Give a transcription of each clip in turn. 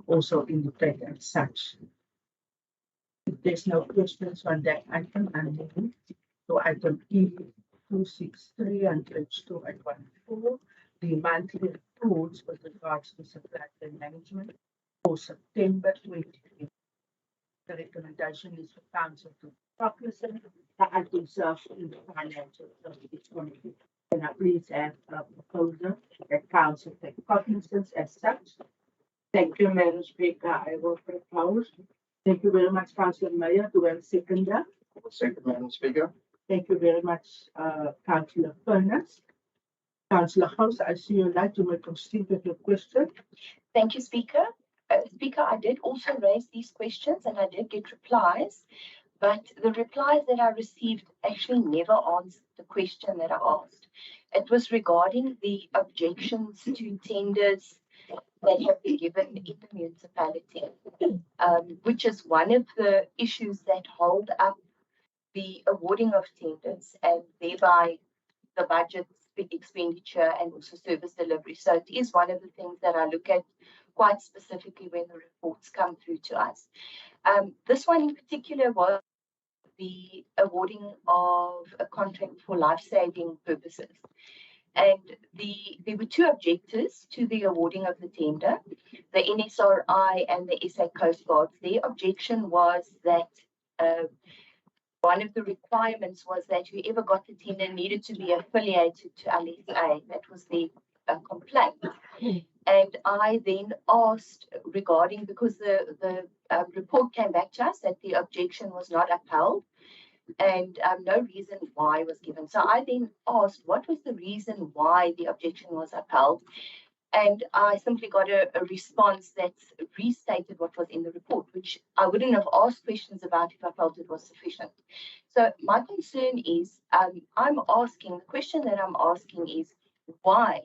also indicate as such. If there's no questions on that item, I'm moving to item E263 on page 2814, the monthly reports with regards to supply chain management for September 2020. The recommendation is for Council to cognizant the items served in the financial services committee. Can I please have a proposal that Council take cognizance as such? Thank you, Madam Speaker. I will propose. Thank you very much, Councillor Meyer. Do I have a seconder? Second, Madam Speaker. Thank you very much, Councillor Furness. Councillor House, I see you like to proceed with your question. Thank you, Speaker. Speaker, I did also raise these questions and I did get replies, but the replies that I received actually never answered the question that I asked. It was regarding the objections to tenders that have been given in the municipality, which is one of the issues that hold up the awarding of tenders and thereby the budget expenditure and also service delivery. So it is one of the things that I look at quite specifically when the reports come through to us. This one in particular was the awarding of a contract for life-saving purposes. And there were two objectors to the awarding of the tender, the NSRI and the SA Coast Guards. Their objection was that one of the requirements was that whoever got the tender needed to be affiliated to LSA. That was the complaint. And I then asked regarding, because the report came back to us that the objection was not upheld and no reason why was given. So I then asked what was the reason why the objection was upheld. And I simply got a response that restated what was in the report, which I wouldn't have asked questions about if I felt it was sufficient. So my concern is, the question that I'm asking is, why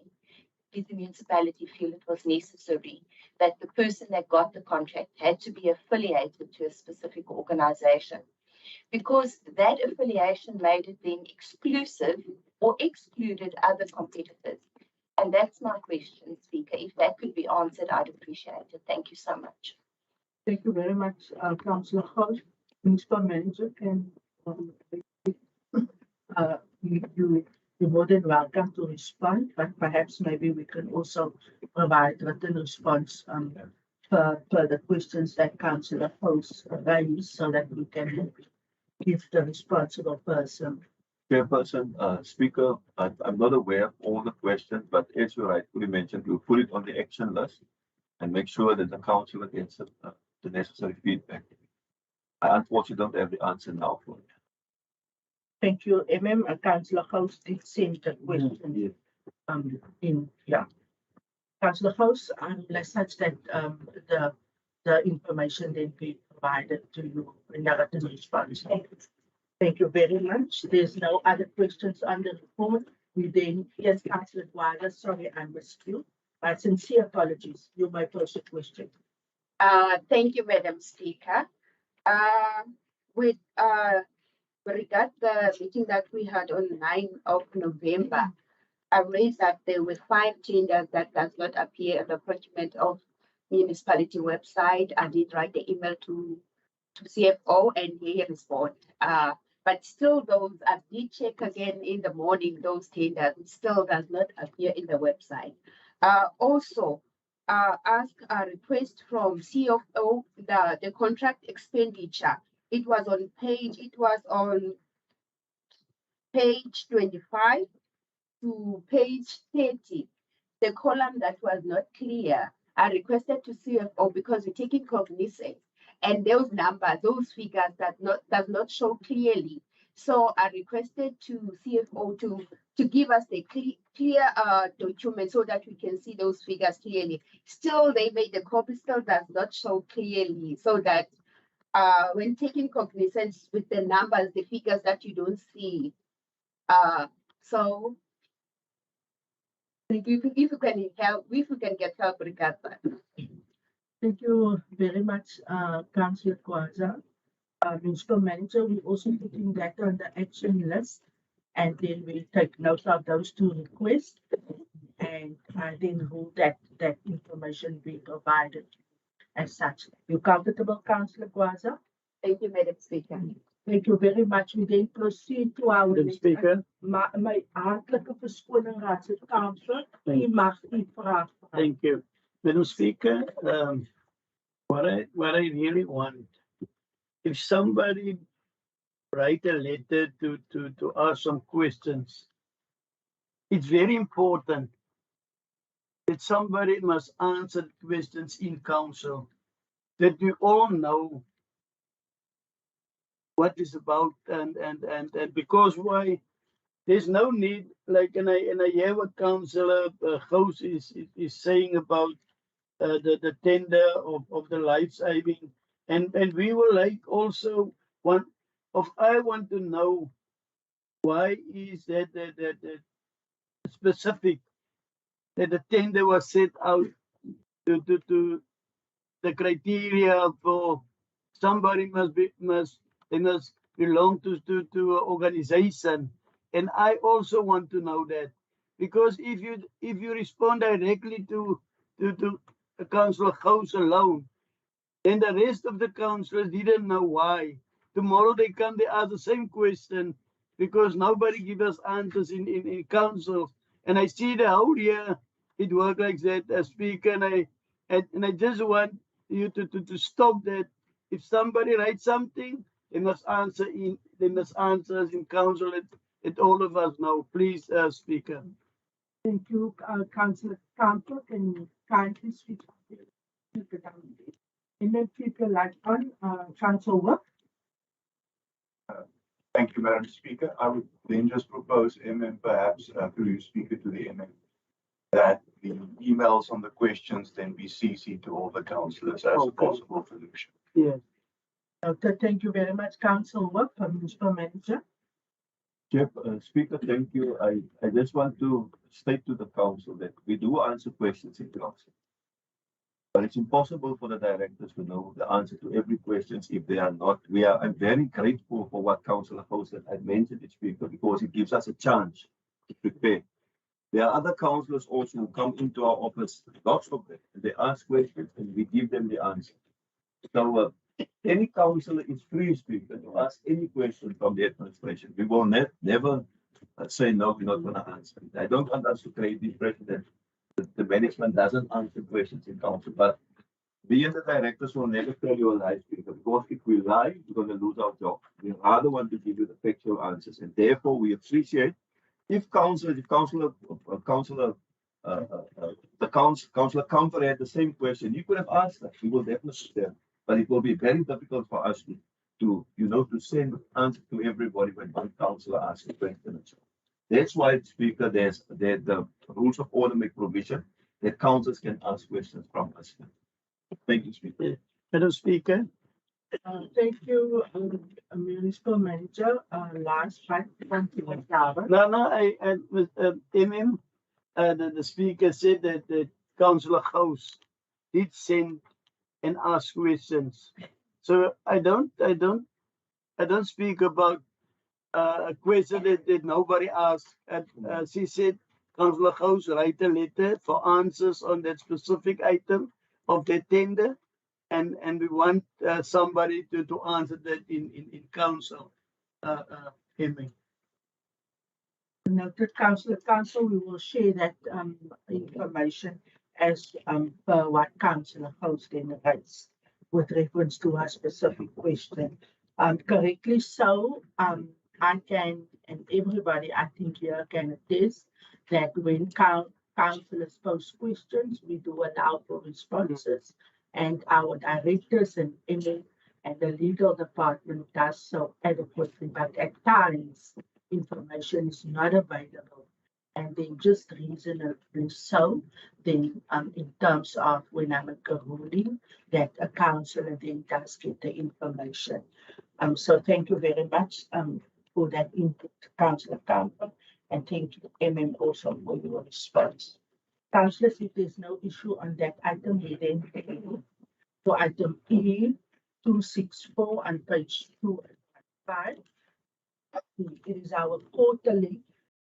did the municipality feel it was necessary that the person that got the contract had to be affiliated to a specific organization? Because that affiliation made it then exclusive or excluded other competitors. And that's my question, Speaker. If that could be answered, I'd appreciate it. Thank you so much. Thank you very much, Councillor House. Municipal Manager, can you're more than welcome to respond, but perhaps maybe we can also provide written response for the questions that Councillor House raised so that we can give the responsible person. Chairperson, Speaker, I'm not aware of all the questions, but as you rightfully mentioned, we'll put it on the action list and make sure that the council gets the necessary feedback. I unfortunately don't have the answer now for it. Thank you, Councillor House did send the question Councillor House, unless such that the information then be provided to you in the written response. Thank you very much. There's no other questions on the report. We then, yes, Councillor Dwyer, sorry I missed you. My sincere apologies. You may pose a question. Thank you, Madam Speaker. With regard the meeting that we had on 9th of November, I raised that there were 5 tenders that does not appear at the procurement of municipality website. I did write the email to CFO and he responded. But still those, I did check again in the morning, those tenders still does not appear in the website. Also, ask a request from CFO, the contract expenditure. It was on page 25 to page 30. The column that was not clear, I requested to CFO because we're taking cognizance. And those numbers, those figures does not show clearly. So I requested to CFO to give us a clear document so that we can see those figures clearly. Still, they made the copy still does not show clearly, so that when taking cognizance with the numbers, the figures that you don't see. So if you can help, if you can get help regarding that. Thank you very much, Councillor Kwaza. Municipal Manager, we also putting that on the action list, and then we'll take note of those 2 requests, and then rule that information be provided as such. You comfortable, Councillor Gwaza? Thank you, Madam Speaker. Thank you very much. We then proceed to our Madam next. Speaker, My hartelijke verskoning, Raadslid Council. U mag die vraag vra. thank you. Madam Speaker, what I really want, if somebody write a letter to ask some questions, it's very important that somebody must answer questions in council, that we all know what is about and because why there's no need, like, and I hear what Councillor Gous is saying about the tender of the life saving, and we will like also one of, I want to know why is that specific that the tender was set out to the criteria for somebody must belong to an organization. And I also want to know that, because if you respond directly to Councillor Gous alone, then the rest of the councillors didn't know why. Tomorrow they come, they ask the same question, because nobody gives us answers in council. And I see the whole year it works like that, as Speaker, and I just want you to stop that. If somebody writes something, they must answer us in council, let all of us know. Please, Speaker. Thank you, Councillor Campbell. Can you kindly switch it down? And then keep your light on, Councillor Work. Thank you, Madam Speaker. I would then just propose, perhaps through Speaker to the that the emails on the questions then be CC'd to all the councillors as a Okay. possible solution. Yes. Okay, thank you very much, Councillor Work, Municipal Manager. Chair, Speaker, thank you. I just want to state to the council that we do answer questions in council. But it's impossible for the directors to know the answer to every question if they are not. I'm very grateful for what Councillor Gous had mentioned, Speaker, because it gives us a chance to prepare. There are other councillors also who come into our office, lots of them, and they ask questions and we give them the answer. So any councillor is free, Speaker, to ask any question from the administration. We will never say no, we're not going to answer it. I don't want us to create the impression that the management doesn't answer questions in council, but we and the directors will never tell you a lie, Speaker, because if we lie, we're going to lose our job. We rather want to give you the factual answers, and therefore we appreciate if Councillor Comfort had the same question, you could have asked that. We will definitely tell, but it will be very difficult for us to send answer to everybody when one councillor asks a question. That's why, Speaker, the rules of order make provision that councillors can ask questions from us. Thank you, Speaker. Madam Speaker, Thank you, Municipal Manager. Last five, Councillor Flower. no, I with the Speaker said that Councillor Gous did send and ask questions. So I don't speak about a question that nobody asked. She said, Councillor Gous write a letter for answers on that specific item of the tender, and we want somebody to answer that in council. Emmy. Noted, Council, we will share that information as per what Councillor Gous then raised with reference to her specific question. Correctly so, I can, and everybody I think here can attest that when councillors pose questions, we do allow for responses, and our directors and the legal department does so adequately, but at times information is not available, and then just reasonably so, then in terms of when I make a ruling, that a councillor then does get the information. So thank you very much for that input, Councillor Campbell, and thank you, also for your response. Councillors, if there's no issue on that item, we then go to item E264 on page 2 and 5. It is our quarterly